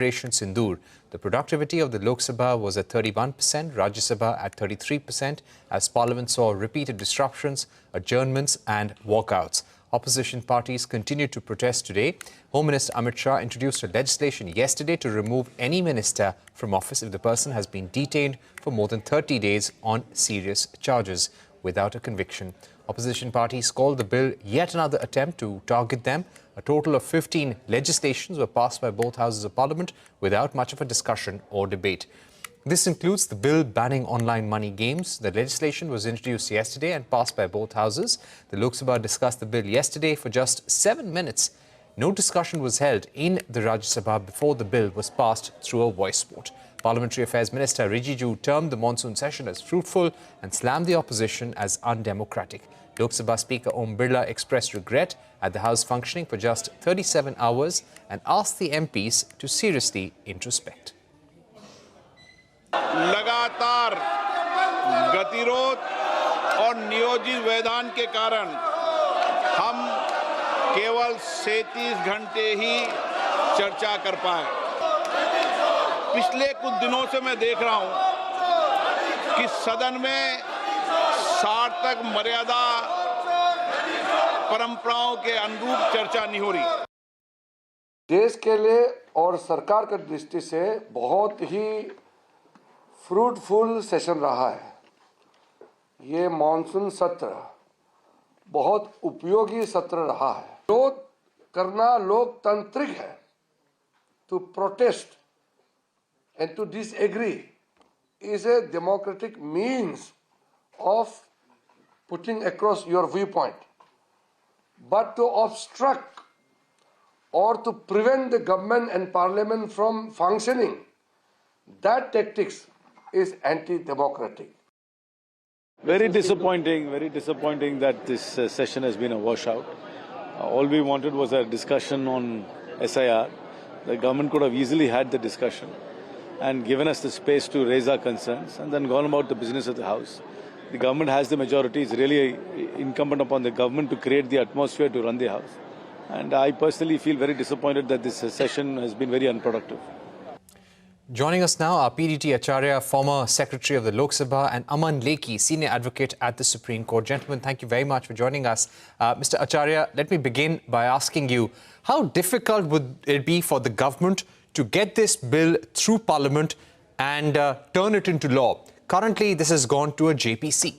Operation Sindoor. The productivity of the Lok Sabha was at 31%, Rajya Sabha at 33%, as Parliament saw repeated disruptions, adjournments and walkouts. Opposition parties continued to protest today. Home Minister Amit Shah introduced a legislation yesterday to remove any minister from office if the person has been detained for more than 30 days on serious charges without a conviction. Opposition parties called the bill yet another attempt to target them. A total of 15 legislations were passed by both houses of Parliament without much of a discussion or debate. This includes the bill banning online money games. The legislation was introduced yesterday and passed by both houses. The Lok Sabha discussed the bill yesterday for just 7 minutes. No discussion was held in the Rajya Sabha before the bill was passed through a voice vote. Parliamentary Affairs Minister Rijiju termed the monsoon session as fruitful and slammed the opposition as undemocratic. Lok Sabha Speaker Om Birla expressed regret at the House functioning for just 37 hours and asked the MPs to seriously introspect. लगातार गतिरोध और नियोजित व्यवधान के कारण हम केवल 37 घंटे ही चर्चा कर पाए। पिछले कुछ दिनों से मैं देख रहा हूं कि सदन में सार्थक मर्यादा परंपराओं के अनुरूप चर्चा नहीं हो रही। देश के लिए और सरकार की दृष्टि से बहुत ही फ्रूटफुल सेशन रहा है। ये मॉनसून सत्र बहुत उपयोगी सत्र रहा है। विरोध करना लोकतांत्रिक है। To protest and to disagree is a democratic means of putting across your viewpoint. But to obstruct or to prevent the government and parliament from functioning, that tactics is anti-democratic. Very disappointing that this session has been a washout. All we wanted was a discussion on SIR. The government could have easily had the discussion and given us the space to raise our concerns and then gone about the business of the House. The government has the majority. It's really incumbent upon the government to create the atmosphere to run the House. And I personally feel very disappointed that this session has been very unproductive. Joining us now are PDT Acharya, former Secretary of the Lok Sabha, and Aman Lekhi, Senior Advocate at the Supreme Court. Gentlemen, thank you very much for joining us. Mr. Acharya, let me begin by asking you, how difficult would it be for the government to get this bill through Parliament and turn it into law? Currently, this has gone to a JPC.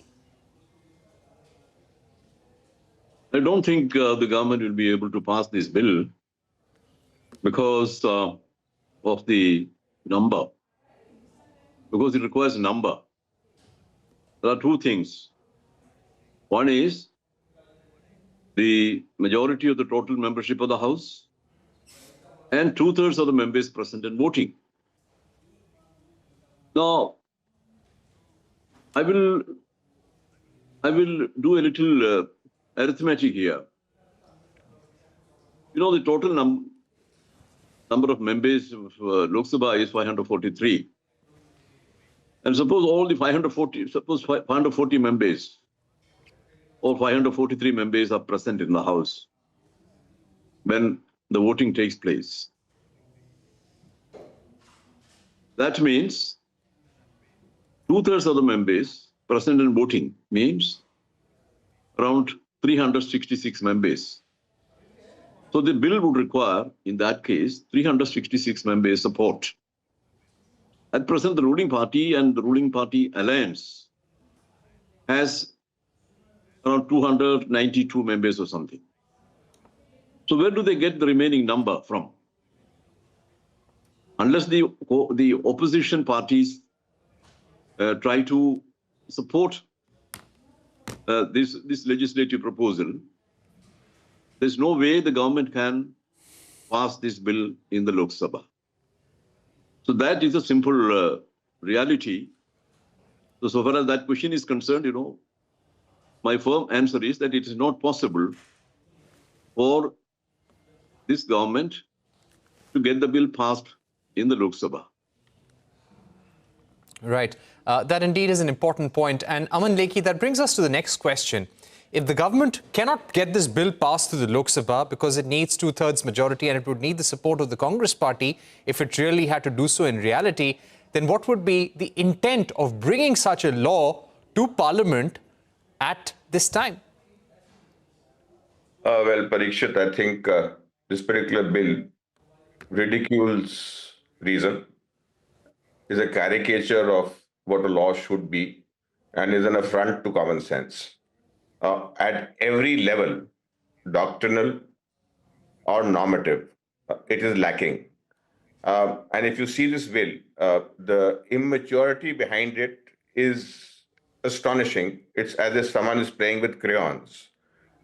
I don't think the government will be able to pass this bill because of the number, because it requires a number. There are two things. One is the majority of the total membership of the House and 2/3 of the members present and voting. Now, I will do a little arithmetic here. You know, the total number of members of Lok Sabha is 543. And suppose all the 540 members or 543 members are present in the House when the voting takes place. That means 2/3 of the members present and voting means around 366 members. So the bill would require, in that case, 366 members support. At present, the ruling party and the ruling party alliance has around 292 members or something. So where do they get the remaining number from? Unless the opposition parties try to support this legislative proposal, there's no way the government can pass this bill in the Lok Sabha. So that is a simple reality. So far as that question is concerned, you know, my firm answer is that it is not possible for this government to get the bill passed in the Lok Sabha. Right. That indeed is an important point. And Aman Lekhi, that brings us to the next question. if the government cannot get this bill passed through the Lok Sabha because it needs two-thirds majority and it would need the support of the Congress party if it really had to do so in reality, then what would be the intent of bringing such a law to Parliament at this time? Well, Parikshit, I think this particular bill ridicules reason, is a caricature of what a law should be, and is an affront to common sense. At every level, doctrinal or normative, it is lacking. And if you see this bill, the immaturity behind it is astonishing. It's as if someone is playing with crayons.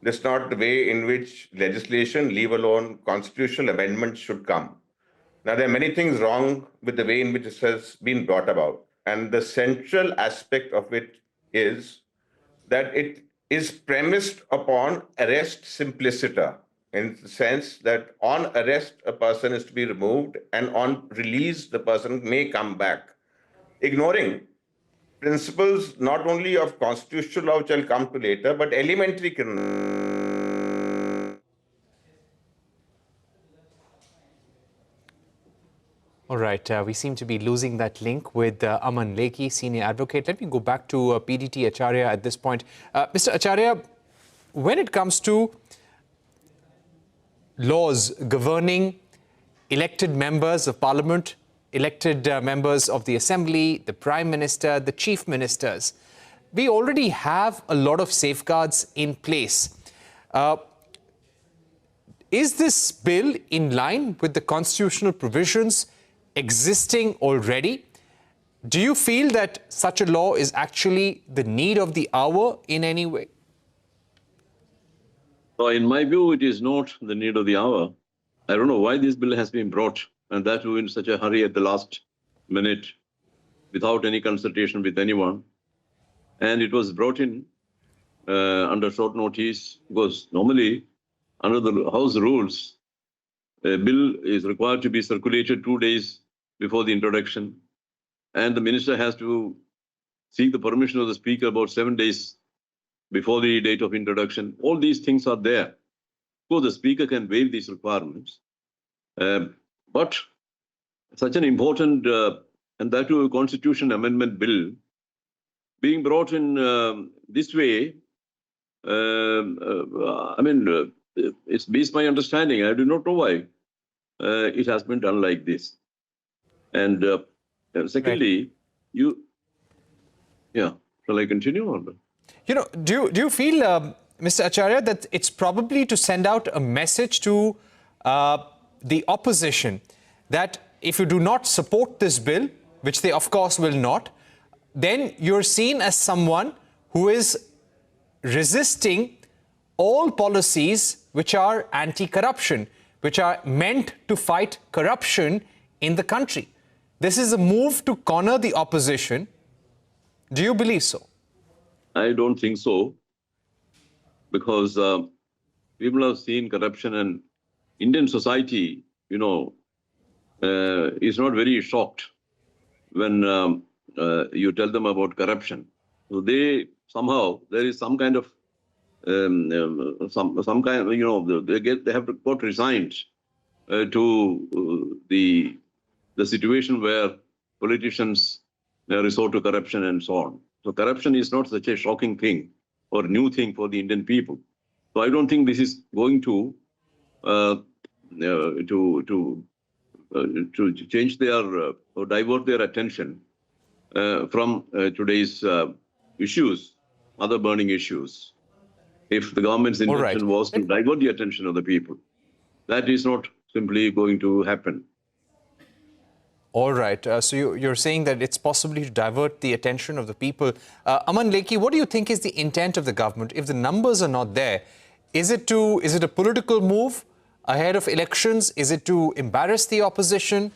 That's not the way in which legislation, leave alone constitutional amendments, should come. Now, there are many things wrong with the way in which this has been brought about. And the central aspect of it is that it is premised upon arrest simpliciter, in the sense that on arrest, a person is to be removed, and on release, the person may come back, ignoring principles not only of constitutional law, which I'll come to later, but elementary criminal. All right, we seem to be losing that link with Aman Lekhi, senior advocate. Let me go back to PDT Acharya at this point. Mr. Acharya, when it comes to laws governing elected members of Parliament, elected members of the Assembly, the Prime Minister, the Chief Ministers, we already have a lot of safeguards in place. Is this bill in line with the constitutional provisions existing already? Do you feel that such a law is actually the need of the hour in any way? So in my view, it is not the need of the hour. I don't know why this bill has been brought, and that too in such a hurry at the last minute, without any consultation with anyone. And it was brought in under short notice, because normally under the House rules, a bill is required to be circulated 2 days before the introduction, and the minister has to seek the permission of the speaker about 7 days before the date of introduction. All these things are there. So the speaker can waive these requirements. But such an important, and that too a constitution amendment bill, being brought in this way, it's based my understanding. I do not know why it has been done like this. And secondly, shall I continue on? You know, do you feel, Mr. Acharya, that it's probably to send out a message to the opposition that if you do not support this bill, which they of course will not, then you're seen as someone who is resisting all policies which are anti-corruption, which are meant to fight corruption in the country? This is a move to corner the opposition. Do you believe so? I don't think so, because people have seen corruption, and Indian society, is not very shocked when you tell them about corruption. So they somehow, there is some kind of they have got resigned to the situation where politicians resort to corruption and so on. So corruption is not such a shocking thing or new thing for the Indian people. So I don't think this is going to change their or divert their attention from today's issues, other burning issues. If the government's intention was to divert the attention of the people, that is not simply going to happen. All right. So you're saying that it's possibly to divert the attention of the people. Aman Lekhi, what do you think is the intent of the government? If the numbers are not there, is it a political move ahead of elections? Is it to embarrass the opposition?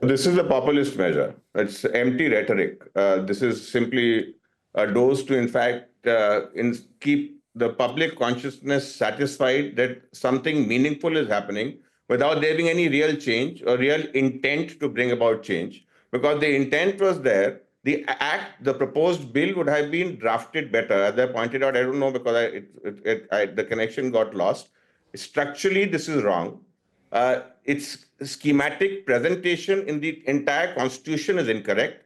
This is a populist measure. It's empty rhetoric. This is simply a dose to, in fact, keep the public consciousness satisfied that something meaningful is happening without there being any real change or real intent to bring about change. Because the intent was there the proposed bill would have been drafted better. As I pointed out, I don't know because the connection got lost. Structurally, this is wrong. Its schematic presentation in the entire constitution is incorrect.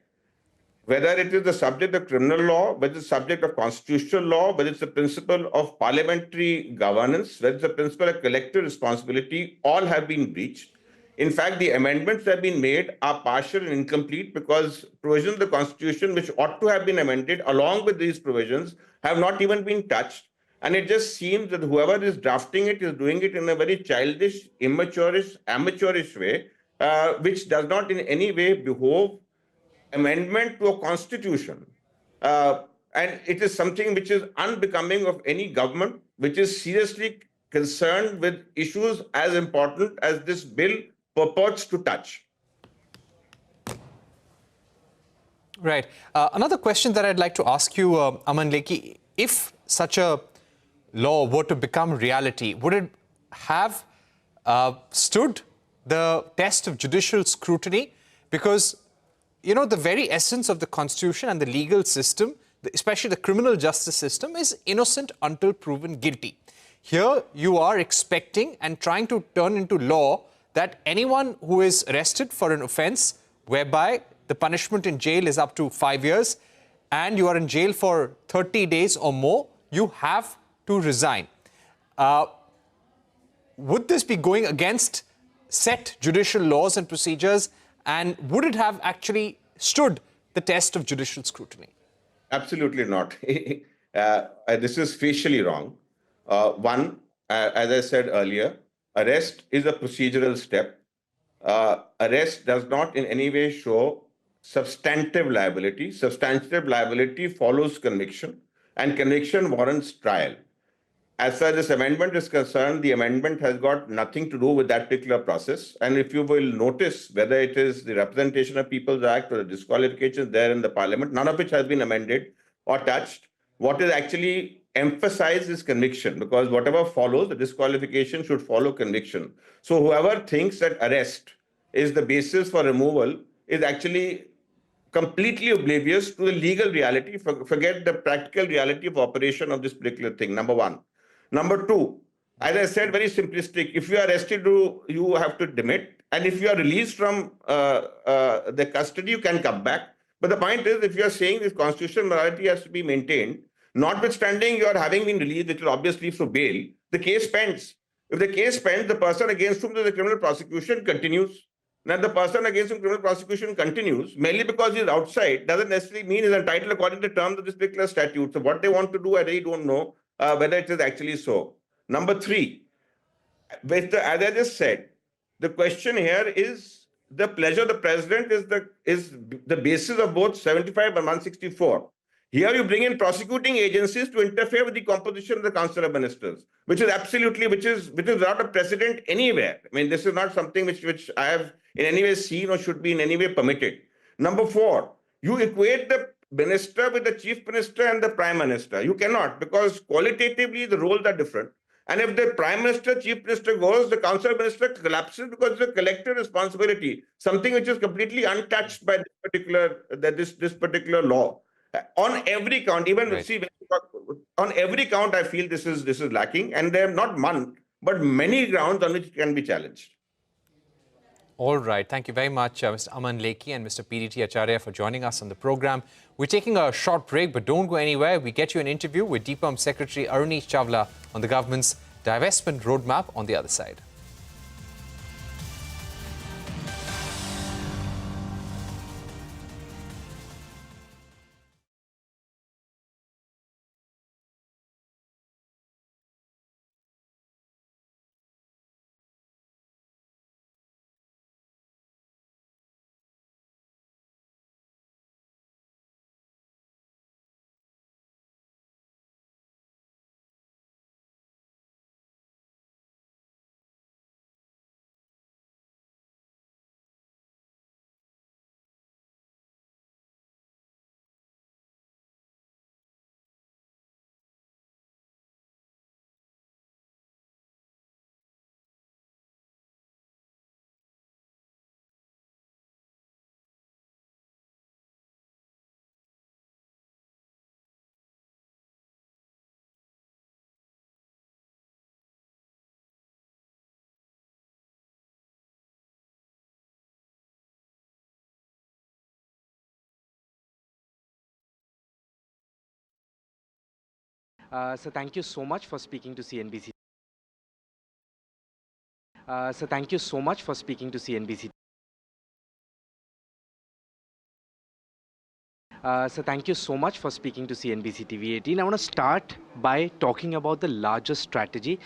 Whether it is the subject of criminal law, whether it's the subject of constitutional law, whether it's the principle of parliamentary governance, whether it's the principle of collective responsibility, all have been breached. In fact, the amendments that have been made are partial and incomplete because provisions of the Constitution which ought to have been amended along with these provisions have not even been touched. And it just seems that whoever is drafting it is doing it in a very childish, immature, amateurish way, which does not in any way behove amendment to a constitution. And it is something which is unbecoming of any government, which is seriously concerned with issues as important as this bill purports to touch. Right. Another question that I'd like to ask you, Aman Lekhi, if such a law were to become reality, would it have stood the test of judicial scrutiny? Because, you know, the very essence of the Constitution and the legal system, especially the criminal justice system, is innocent until proven guilty. Here you are expecting and trying to turn into law that anyone who is arrested for an offence whereby the punishment in jail is up to 5 years and you are in jail for 30 days or more, you have to resign. Would this be going against set judicial laws and procedures, and would it have actually stood the test of judicial scrutiny? Absolutely not. This is facially wrong. One, as I said earlier, arrest is a procedural step. Arrest does not in any way show substantive liability. Substantive liability follows conviction, and conviction warrants trial. As far as this amendment is concerned, the amendment has got nothing to do with that particular process. And if you will notice, whether it is the Representation of People's Act or the disqualifications there in the Parliament, none of which has been amended or touched. What is actually emphasized is conviction, because whatever follows, the disqualification should follow conviction. So whoever thinks that arrest is the basis for removal is actually completely oblivious to the legal reality, forget the practical reality of operation of this particular thing, number one. Number two, as I said, very simplistic, if you are arrested, you have to demit. And if you are released from the custody, you can come back. But the point is, if you are saying this constitutional morality has to be maintained, notwithstanding you are having been released, which is obviously through bail, the case pends. If the case pends, the person against whom there is a criminal prosecution continues. Now, the person against whom criminal prosecution continues, merely because he is outside, doesn't necessarily mean he is entitled according to the terms of this particular statute. So what they want to do, I really don't know whether it is actually so. Number three, as I just said, the question here is the pleasure of the president is the basis of both 75 and 164. Here you bring in prosecuting agencies to interfere with the composition of the Council of Ministers, which is absolutely, which is without a precedent anywhere. I mean, this is not something which I have in any way seen or should be in any way permitted. Number four, you equate the minister with the chief minister and the prime minister. You cannot, because qualitatively the roles are different. And if the prime minister, chief minister goes, the council minister collapses because it's a collective responsibility, something which is completely untouched by this particular law. On every count, even Right. see, on every count, I feel this is lacking, and there are not one, but many grounds on which it can be challenged. All right. Thank you very much, Mr. Aman Lekhi and Mr. PDT Acharya, for joining us on the program. We're taking a short break, but don't go anywhere. We get you an interview with DPAM Secretary Arunish Chawla on the government's divestment roadmap on the other side. So thank you so much for speaking to CNBC. So thank you so much for speaking to CNBC. So thank you so much for speaking to CNBC TV18. I want to start by talking about the larger strategy